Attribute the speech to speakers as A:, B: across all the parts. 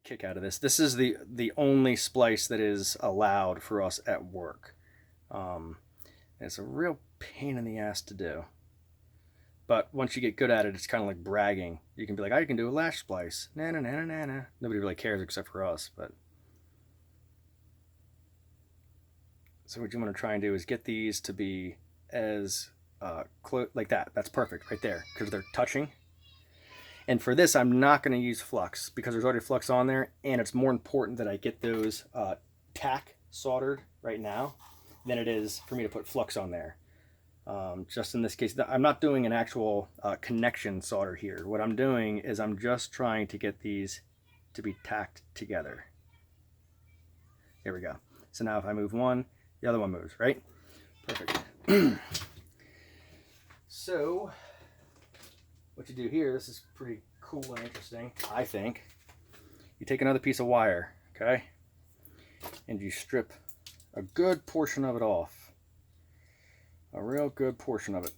A: kick out of this. This is the only splice that is allowed for us at work. It's a real pain in the ass to do. But once you get good at it, it's kind of like bragging. You can be like, I can do a lash splice. Na na na na na na. Nobody really cares except for us. But so what you want to try and do is get these to be as close like that. That's perfect right there because they're touching. And for this, I'm not going to use flux because there's already flux on there, and it's more important that I get those tack soldered right now than it is for me to put flux on there. Just in this case, I'm not doing an actual connection solder here. What I'm doing is I'm just trying to get these to be tacked together. There we go. So now if I move one, the other one moves, right? Perfect. So what you do here, this is pretty cool and interesting, I think. You take another piece of wire, okay? And you strip a good portion of it off. A real good portion of it.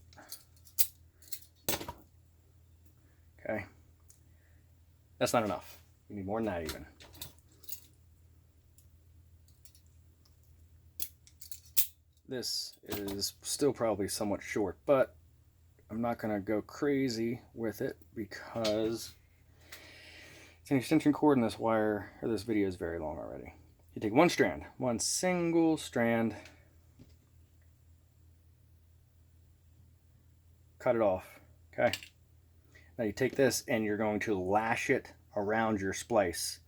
A: Okay. That's not enough. You need more than that even. This is still probably somewhat short, but I'm not going to go crazy with it because it's an extension cord and this wire, or this video is very long already. You take one strand, one single strand, cut it off, okay? Now you take this and you're going to lash it around your splice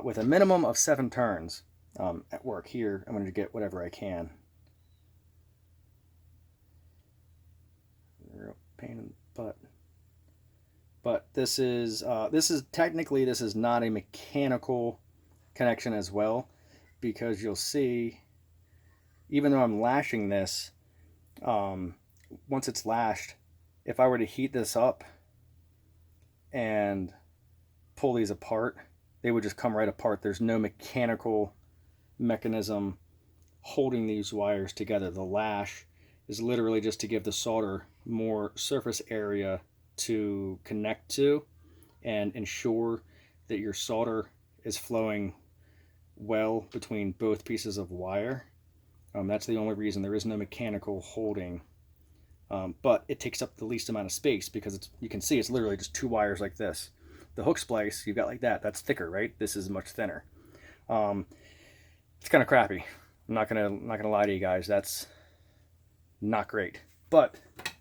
A: with a minimum of 7 turns. At work here, I'm going to get whatever I can. Real pain in the butt. But this is technically this is not a mechanical connection as well, because you'll see, even though I'm lashing this, once it's lashed, if I were to heat this up and pull these apart, they would just come right apart. There's no mechanical mechanism holding these wires together. The lash is literally just to give the solder more surface area to connect to and ensure that your solder is flowing well between both pieces of wire. That's the only reason. There is no mechanical holding. But it takes up the least amount of space because you can see it's literally just 2 wires like this. The hook splice you've got like that, that's thicker, right? This is much thinner. It's kind of crappy. I'm not gonna lie to you guys. That's not great, but at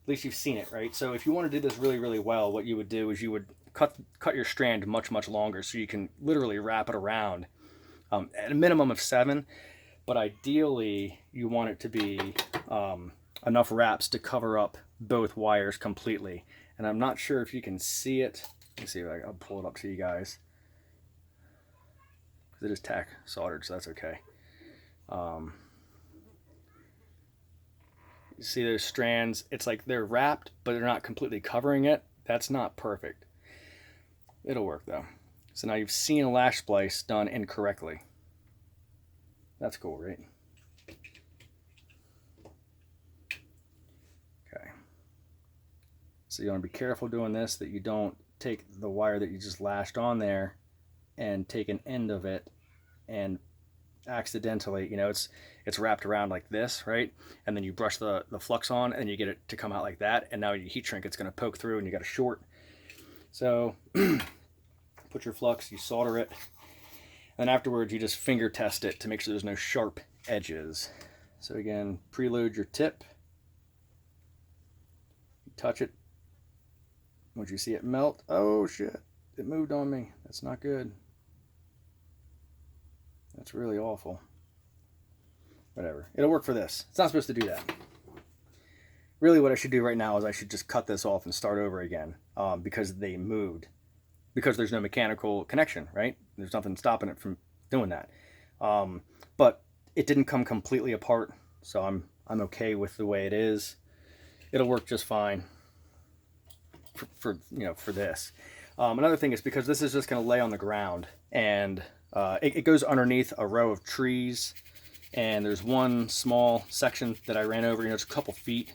A: least you've seen it, right? So if you want to do this really, really well, what you would do is you would cut your strand much, much longer so you can literally wrap it around at a minimum of 7, but ideally you want it to be enough wraps to cover up both wires completely. And I'm not sure if you can see it. Let me see if I'll pull it up to you guys. It is tack soldered, so that's okay. You see those strands? It's like they're wrapped, but they're not completely covering it. That's not perfect. It'll work though. So now you've seen a lash splice done incorrectly. That's cool, right? Okay. So you want to be careful doing this, that you don't take the wire that you just lashed on there and take an end of it and accidentally, it's wrapped around like this, right? And then you brush the flux on and you get it to come out like that, and now you heat shrink, it's going to poke through and you got a short. So put your flux, you solder it, and afterwards you just finger test it to make sure there's no sharp edges. So again, preload your tip, you touch it. Once you see it melt, oh shit, it moved on me. That's not good. That's really awful. Whatever. It'll work for this. It's not supposed to do that. Really what I should do right now is I should just cut this off and start over again because they moved. Because there's no mechanical connection, right? There's nothing stopping it from doing that. But it didn't come completely apart, so I'm okay with the way it is. It'll work just fine for this. Another thing is because this is just going to lay on the ground, and it goes underneath a row of trees, and there's one small section that I ran over, it's a couple feet,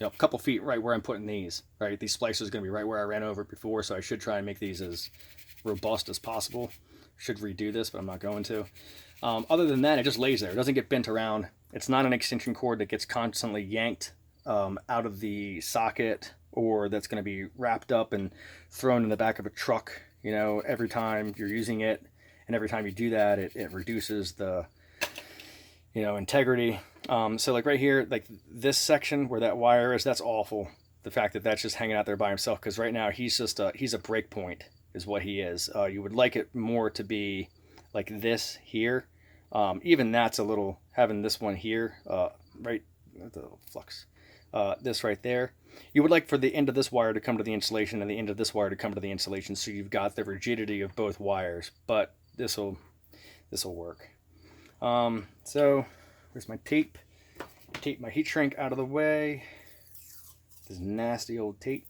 A: a couple feet right where I'm putting these, right? These splices are going to be right where I ran over it before, so I should try and make these as robust as possible. Should redo this, but I'm not going to. Other than that, it just lays there. It doesn't get bent around. It's not an extension cord that gets constantly yanked out of the socket, or that's going to be wrapped up and thrown in the back of a truck, you know, every time you're using it. And every time you do that, it reduces the, you know, integrity. So like right here, like this section where that wire is, that's awful. The fact that that's just hanging out there by himself, because right now he's just he's a break point is what he is. You would like it more to be like this here. Even that's a little, having this one here, right, the flux, this right there. You would like for the end of this wire to come to the insulation and the end of this wire to come to the insulation, so you've got the rigidity of both wires. But this'll work. So where's my tape? Tape my heat shrink out of the way. This nasty old tape.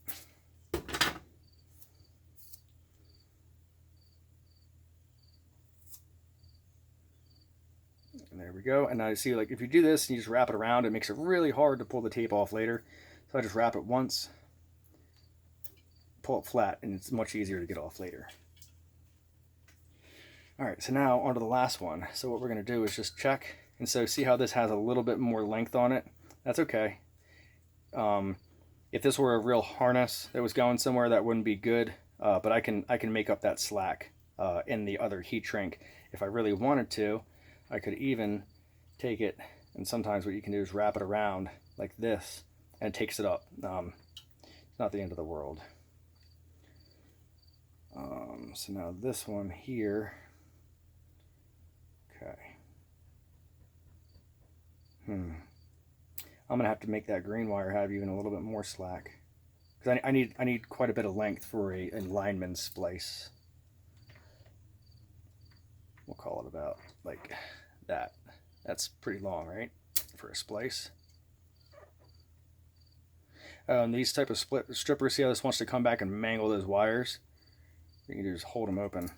A: And there we go. And now you see, like, if you do this and you just wrap it around, it makes it really hard to pull the tape off later. So I just wrap it once, pull it flat, and it's much easier to get off later. All right, so now onto the last one. So what we're going to do is just check. And so see how this has a little bit more length on it? That's okay. If this were a real harness that was going somewhere, that wouldn't be good. But I can make up that slack in the other heat shrink. If I really wanted to, I could even take it, and sometimes what you can do is wrap it around like this, and it takes it up. It's not the end of the world. So now this one here. Okay. I'm gonna have to make that green wire have even a little bit more slack, because I need quite a bit of length for a Lineman splice. We'll call it about like that. That's pretty long, right, for a splice. These type of split strippers, see how this wants to come back and mangle those wires? You can just hold them open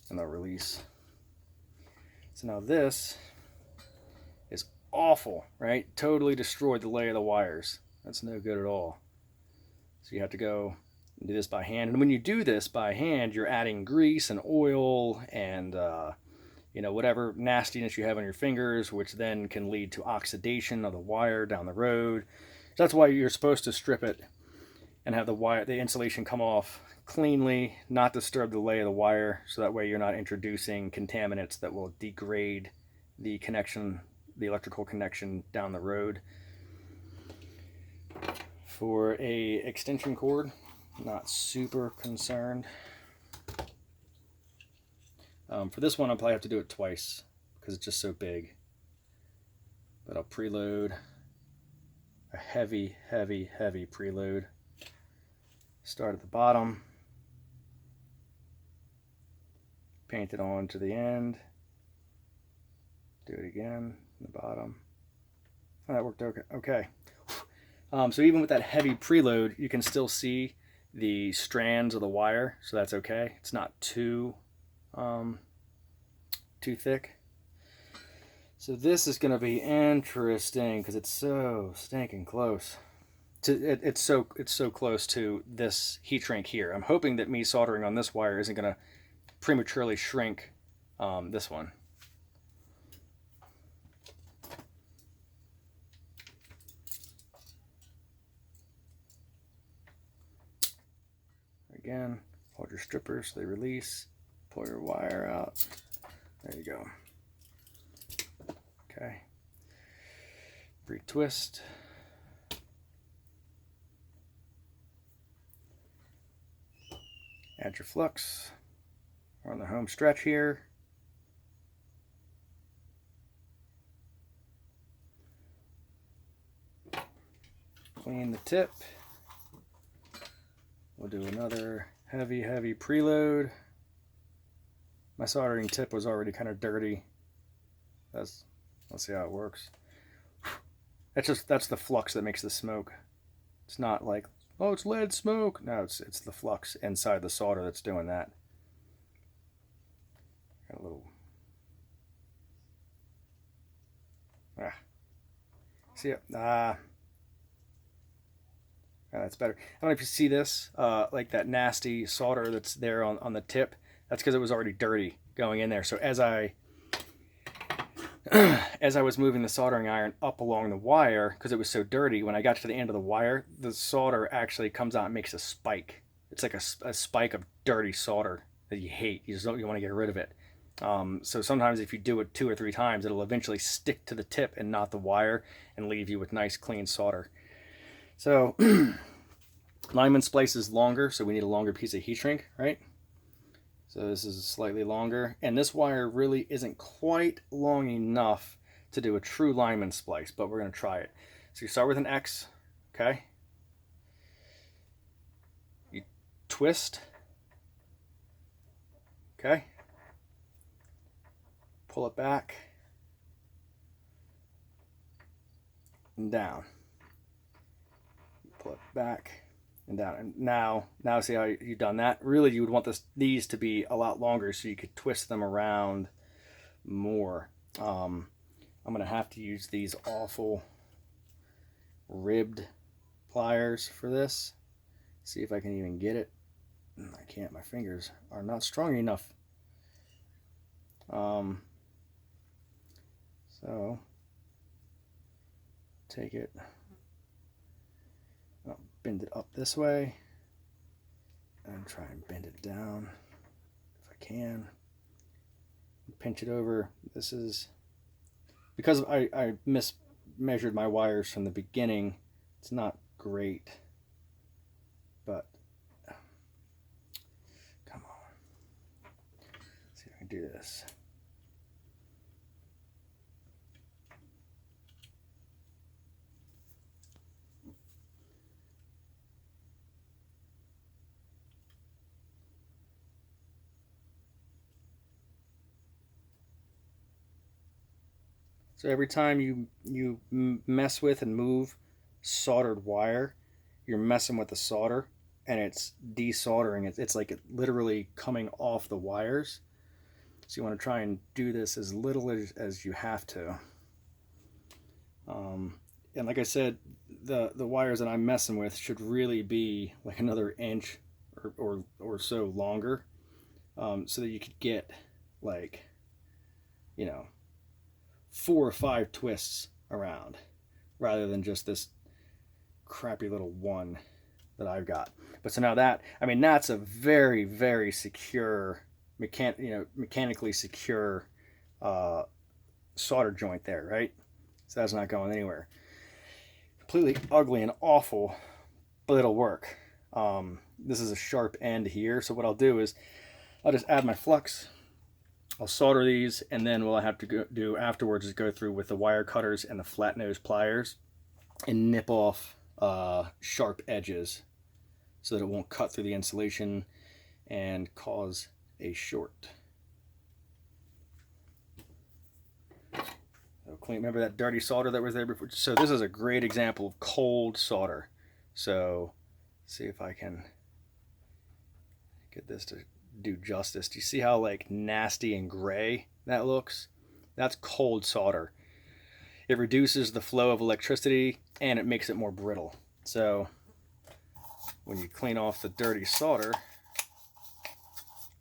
A: and they'll release. So now this is awful, right? Totally destroyed the lay of the wires. That's no good at all. So you have to go and do this by hand. And when you do this by hand, you're adding grease and oil and you know, whatever nastiness you have on your fingers, which then can lead to oxidation of the wire down the road. So that's why you're supposed to strip it and have the insulation come off cleanly, not disturb the lay of the wire, so that way you're not introducing contaminants that will degrade the connection, the electrical connection down the road. For a extension cord, not super concerned. For this one, I'll probably have to do it twice because it's just so big. But I'll preload a heavy preload. Start at the bottom, paint it on to the end, do it again, the bottom. Oh, that worked okay. So even with that heavy preload, you can still see the strands of the wire, so that's okay. It's not too thick. So this is going to be interesting because it's so stinking close. It's so close to this heat shrink here. I'm hoping that me soldering on this wire isn't going to prematurely shrink this one. Again, hold your strippers so they release. Pull your wire out. There you go. Okay. Retwist. Add your flux. We're on the home stretch here. Clean the tip. We'll do another heavy preload. My soldering tip was already kind of dirty. Let's see how it works. That's the flux that makes the smoke. It's not like, oh, it's lead smoke. No, it's the flux inside the solder that's doing that. Got a little. See it? That's better. I don't know if you see this, like that nasty solder that's there on the tip. That's because it was already dirty going in there. So as I was moving the soldering iron up along the wire, because it was so dirty, when I got to the end of the wire, the solder actually comes out and makes a spike. It's like a spike of dirty solder that you hate. You want to get rid of it. So sometimes if you do it 2 or 3 times, it'll eventually stick to the tip and not the wire and leave you with nice clean solder. So Lineman splice is longer, so we need a longer piece of heat shrink, right? So this is slightly longer, and this wire really isn't quite long enough to do a true Lineman splice, but we're going to try it. So you start with an X, okay? You twist, okay? Pull it back and down. Pull it back and down. And now see how you've done that? Really, you would want these to be a lot longer so you could twist them around more. I'm going to have to use these awful ribbed pliers for this. See if I can even get it. I can't. My fingers are not strong enough. So take it. I'll bend it up this way and try and bend it down if I can. Pinch it over. This is because I mismeasured my wires from the beginning. It's not great, but come on. Let's see if I can do this. So every time you mess with and move soldered wire, you're messing with the solder, and it's desoldering. It's like it literally coming off the wires. So you want to try and do this as little as you have to. And like I said, the wires that I'm messing with should really be like another inch or so longer, so that you could get like, 4 or 5 twists around rather than just this crappy little one that I've got. But so now that's a very, very secure, mechanically secure solder joint there, right? So that's not going anywhere. Completely ugly and awful, but it'll work. This is a sharp end here, so what I'll do is I'll just add my flux. I'll solder these, and then what I have to do afterwards is go through with the wire cutters and the flat nose pliers and nip off sharp edges so that it won't cut through the insulation and cause a short. So clean. Remember that dirty solder that was there before? So this is a great example of cold solder. So see if I can get this to do justice. Do you see how like nasty and gray that looks? That's cold solder. It reduces the flow of electricity and it makes it more brittle. So when you clean off the dirty solder,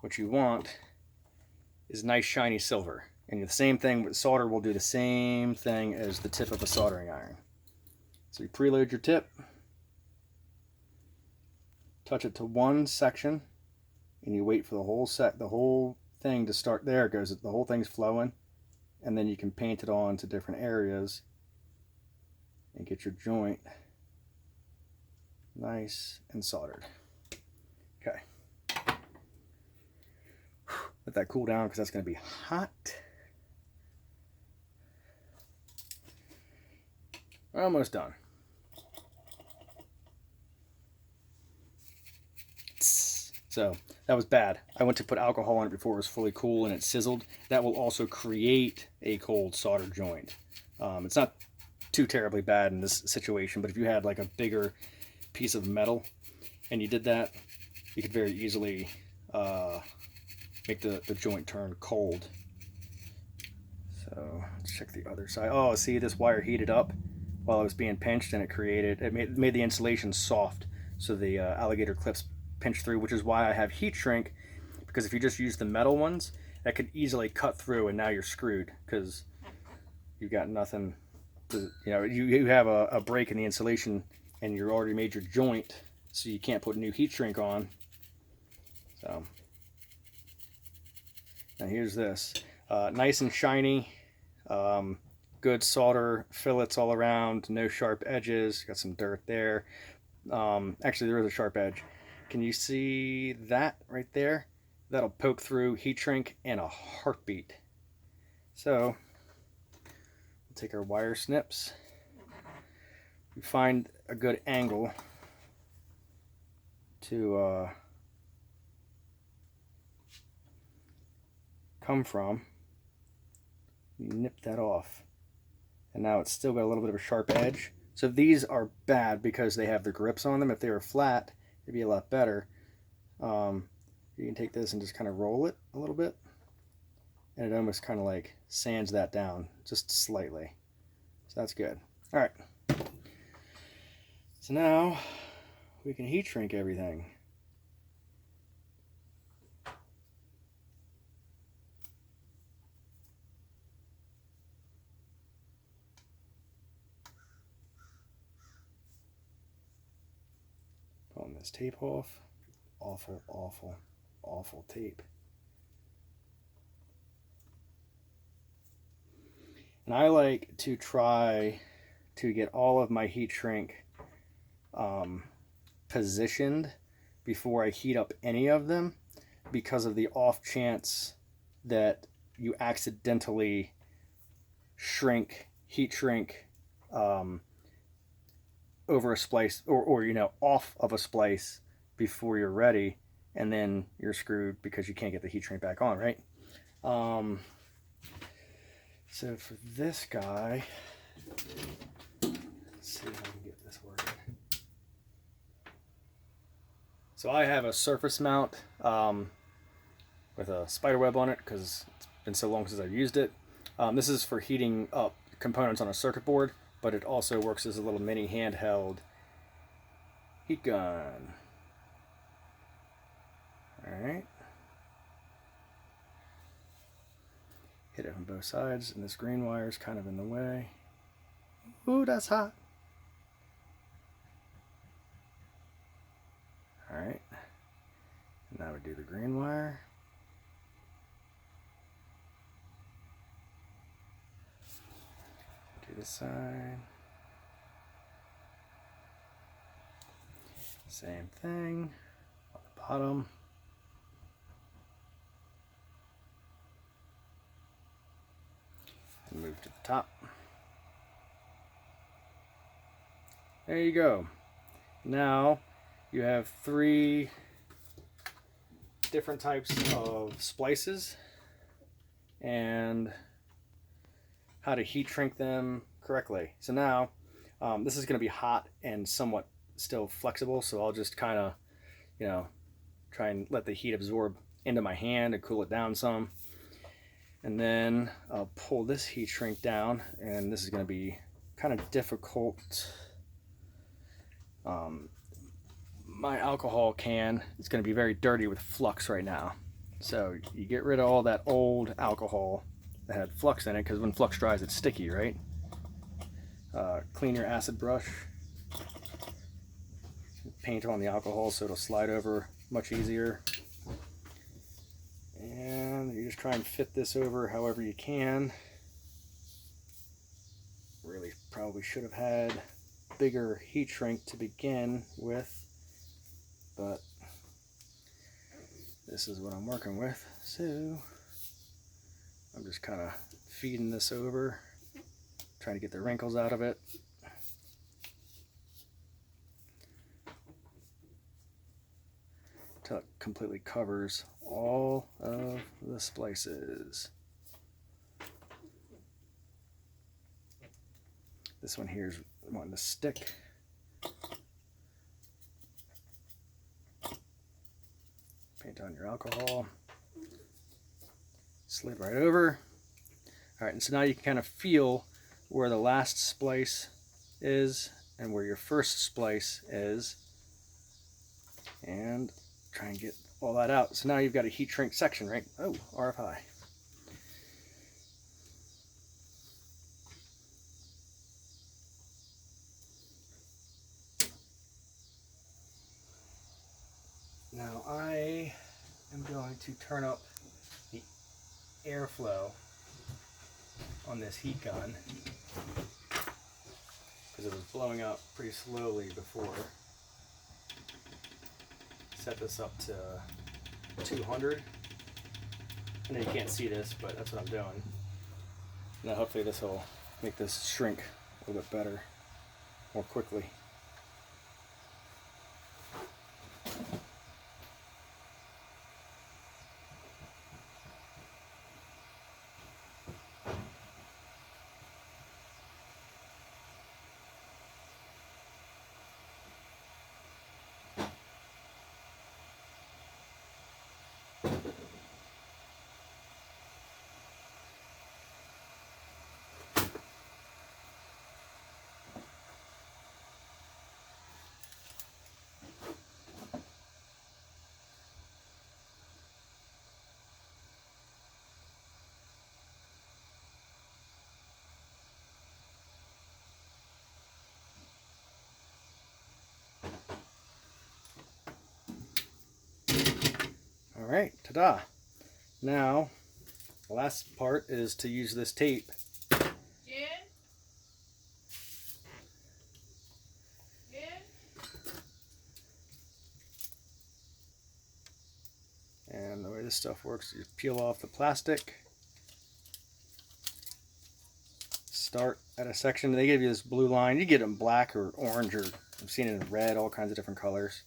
A: what you want is nice shiny silver. And the same thing with solder will do the same thing as the tip of a soldering iron. So you preload your tip, touch it to one section, and you wait for the whole thing to start. There it goes. The whole thing's flowing, and then you can paint it on to different areas and get your joint nice and soldered. Okay. Let that cool down because that's going to be hot. We're almost done. So that was bad. I went to put alcohol on it before it was fully cool and it sizzled. That will also create a cold solder joint. It's not too terribly bad in this situation, but if you had like a bigger piece of metal and you did that, you could very easily make the joint turn cold. So let's check the other side. Oh, see, this wire heated up while it was being pinched, and it made the insulation soft, so the alligator clips pinch through, which is why I have heat shrink, because if you just use the metal ones, that could easily cut through, and now you're screwed because you've got nothing to, you have a break in the insulation, and you already made your joint, so you can't put new heat shrink on. So now here's this, nice and shiny, good solder fillets all around, no sharp edges. Got some dirt there. Actually, there is a sharp edge. Can you see that right there? That'll poke through heat shrink in a heartbeat. So we'll take our wire snips. We find a good angle to come from. You nip that off, and now it's still got a little bit of a sharp edge. So these are bad because they have the grips on them. If they were flat, it'd be a lot better. You can take this and just kind of roll it a little bit, and it almost kind of like sands that down just slightly. So that's good. All right. So now we can heat shrink everything. Pulling this tape off. Awful, awful, awful tape. And I like to try to get all of my heat shrink positioned before I heat up any of them, because of the off chance that you accidentally heat shrink over a splice, or off of a splice before you're ready, and then you're screwed because you can't get the heat shrink back on, right? So for this guy, let's see if I can get this working. So I have a surface mount with a spider web on it because it's been so long since I've used it. This is for heating up components on a circuit board, but it also works as a little mini handheld heat gun. Alright. Hit it on both sides, and this green wire is kind of in the way. Ooh, that's hot. Alright. Now we do the green wire. Do this side. Same thing on the bottom. And move to the top. There you go. Now you have 3 different types of splices and how to heat shrink them correctly. So now this is going to be hot and somewhat still flexible, so I'll just kind of try and let the heat absorb into my hand and cool it down some, and then I'll pull this heat shrink down, and this is going to be kind of difficult. My alcohol can is going to be very dirty with flux right now, so you get rid of all that old alcohol that had flux in it, because when flux dries it's sticky, right? Clean your acid brush, paint on the alcohol so it'll slide over much easier, and you just try and fit this over however you can. Really probably should have had bigger heat shrink to begin with, but this is what I'm working with, so I'm just kind of feeding this over, trying to get the wrinkles out of it. Until it completely covers all of the splices. This one here is wanting to stick. Paint on your alcohol. Slid right over. Alright, and so now you can kind of feel where the last splice is and where your first splice is, and try and get all that out. So now you've got a heat shrink section, right? Oh, RFI. Now I am going to turn up the airflow on this heat gun because it was blowing up pretty slowly before. Set this up to 200. I know you can't see this, but that's what I'm doing. Now hopefully this will make this shrink a little bit better, more quickly. All right, ta-da. Now, the last part is to use this tape.
B: Jen?
A: And the way this stuff works, you peel off the plastic, start at a section. They give you this blue line. You get it in black or orange, or I've seen it in red, all kinds of different colors.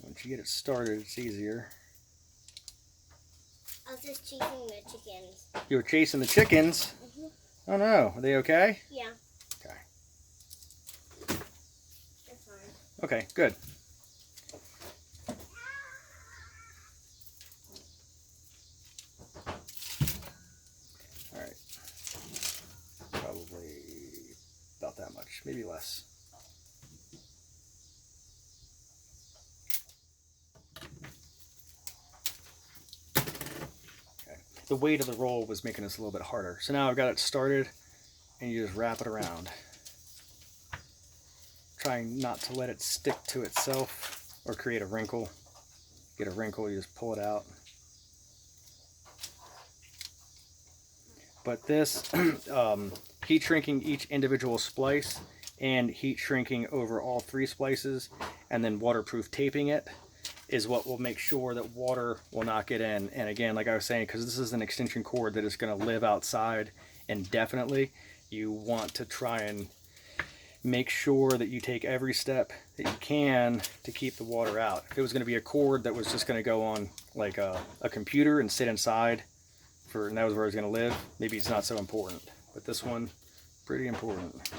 A: Once you get it started, it's easier.
C: I was just chasing the chickens.
A: You were chasing the chickens?
C: Mm-hmm.
A: Oh no, are they okay?
C: Yeah.
A: Okay.
C: They're fine.
A: Okay, good. Alright. Probably about that much, maybe less. The weight of the roll was making this a little bit harder. So now I've got it started, and you just wrap it around. Trying not to let it stick to itself or create a wrinkle. Get a wrinkle, you just pull it out. But this, heat shrinking each individual splice and heat shrinking over all 3 splices and then waterproof taping it is what will make sure that water will not get in. And again, like I was saying, because this is an extension cord that is going to live outside indefinitely, you want to try and make sure that you take every step that you can to keep the water out. If it was going to be a cord that was just going to go on like a computer and sit inside and that was where it was going to live, maybe it's not so important. But this one, pretty important.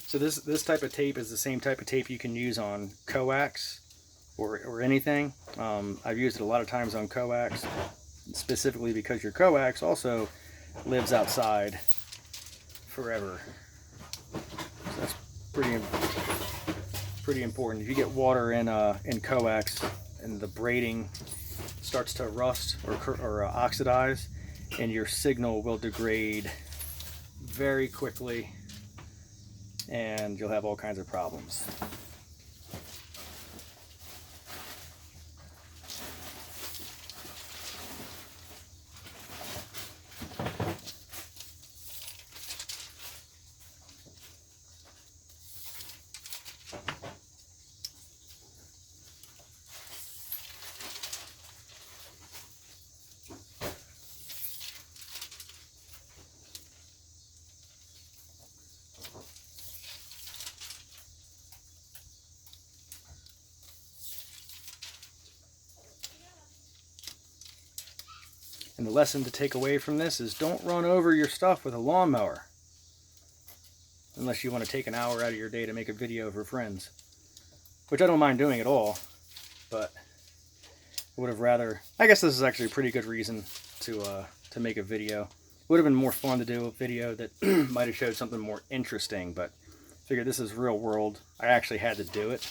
A: So this type of tape is the same type of tape you can use on coax or anything. I've used it a lot of times on coax, specifically because your coax also lives outside forever. So that's pretty important. If you get water in coax and the braiding starts to rust or oxidize, and your signal will degrade very quickly, and you'll have all kinds of problems. And the lesson to take away from this is don't run over your stuff with a lawnmower. Unless you want to take an hour out of your day to make a video for friends. Which I don't mind doing at all. But I would have rather... I guess this is actually a pretty good reason to make a video. It would have been more fun to do a video that might have showed something more interesting. But I figured this is real world. I actually had to do it.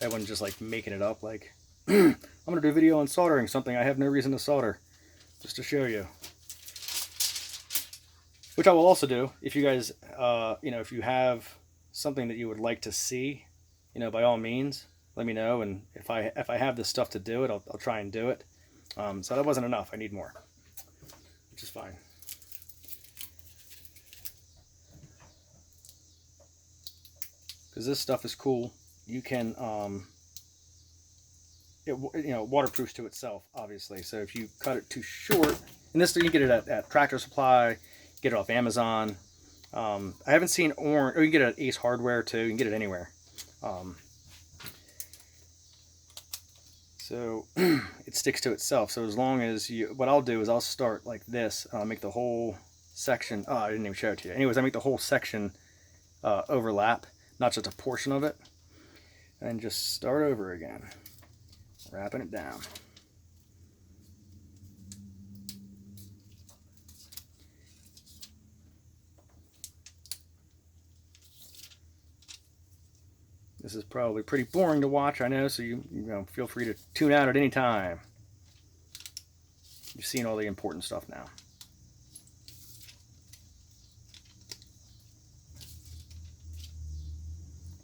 A: I wasn't just like making it up like... I'm going to do a video on soldering something I have no reason to solder. Just to show you. Which I will also do. If you guys, if you have something that you would like to see, by all means, let me know. And if I have the stuff to do it, I'll try and do it. So that wasn't enough. I need more. Which is fine. Because this stuff is cool. You can... waterproofs to itself, obviously. So if you cut it too short, and this you can get it at Tractor Supply, get it off Amazon. I haven't seen orange, or you can get it at Ace Hardware too. You can get it anywhere. So it sticks to itself. So as long as what I'll do is I'll start like this. I'll make the whole section. Oh, I didn't even show it to you. Anyways, I make the whole section overlap, not just a portion of it, and just start over again. Wrapping it down. This is probably pretty boring to watch, I know, so you feel free to tune out at any time. You've seen all the important stuff now.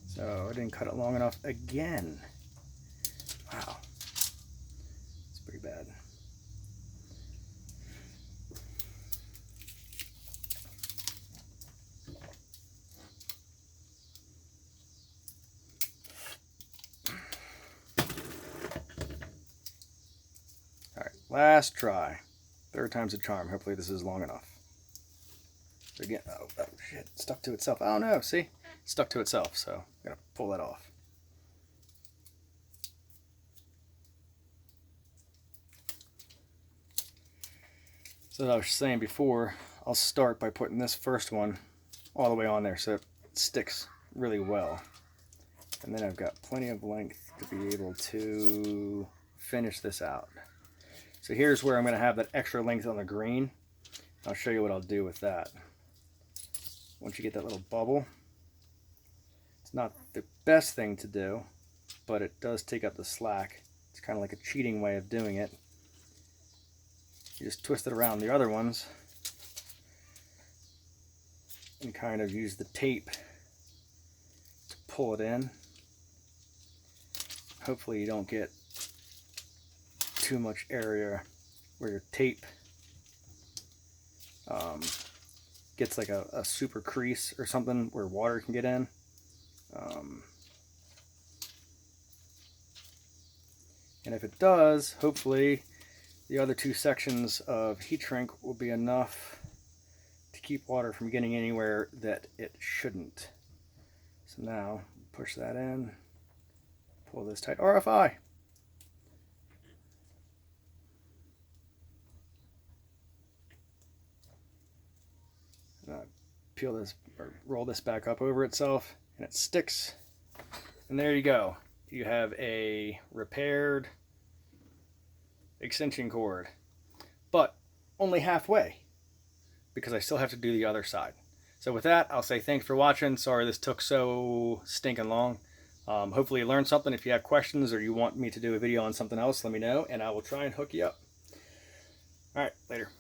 A: So I didn't cut it long enough again. Wow. Pretty bad. Alright, last try. Third time's a charm. Hopefully this is long enough. Again, oh shit, stuck to itself. Oh no, see? It stuck to itself, so I'm gonna pull that off. So as I was saying before, I'll start by putting this first one all the way on there so it sticks really well. And then I've got plenty of length to be able to finish this out. So here's where I'm going to have that extra length on the green. I'll show you what I'll do with that. Once you get that little bubble, it's not the best thing to do, but it does take up the slack. It's kind of like a cheating way of doing it. You just twist it around the other ones and kind of use the tape to pull it in. Hopefully you don't get too much area where your tape gets like a super crease or something where water can get in. And if it does, hopefully the other two sections of heat shrink will be enough to keep water from getting anywhere that it shouldn't. So now, push that in, pull this tight. RFI! Peel this, or roll this back up over itself, and it sticks. And there you go. You have a repaired extension cord, but only halfway because I still have to do the other side. So with that, I'll say thanks for watching. Sorry this took so stinking long. Hopefully you learned something. If you have questions or you want me to do a video on something else, let me know and I will try and hook you up. All right, later.